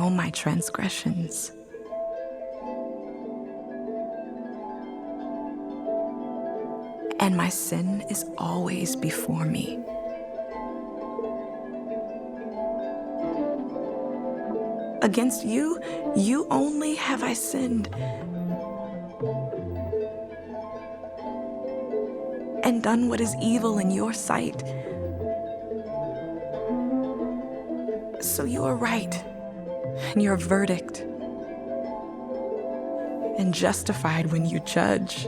know my transgressions. And my sin is always before me. Against you, you only have I sinned, and done what is evil in your sight. So you are right in your verdict, and justified when you judge.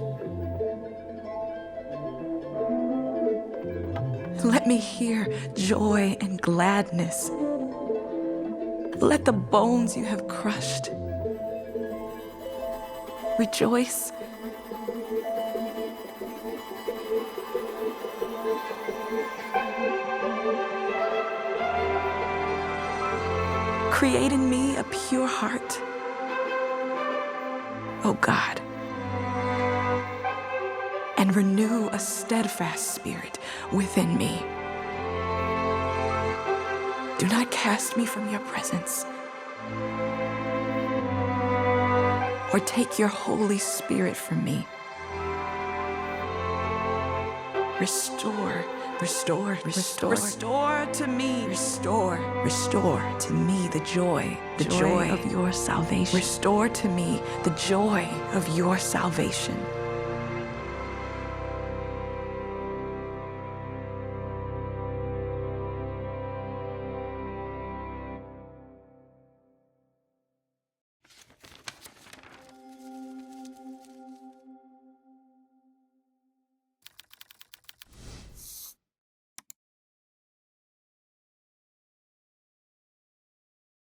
Let me hear joy and gladness. Let the bones you have crushed rejoice. Create in me a pure heart, O God, and renew a steadfast spirit within me. Do not cast me from your presence, or take your Holy Spirit from me. Restore to me the joy of your salvation. Restore to me the joy of your salvation.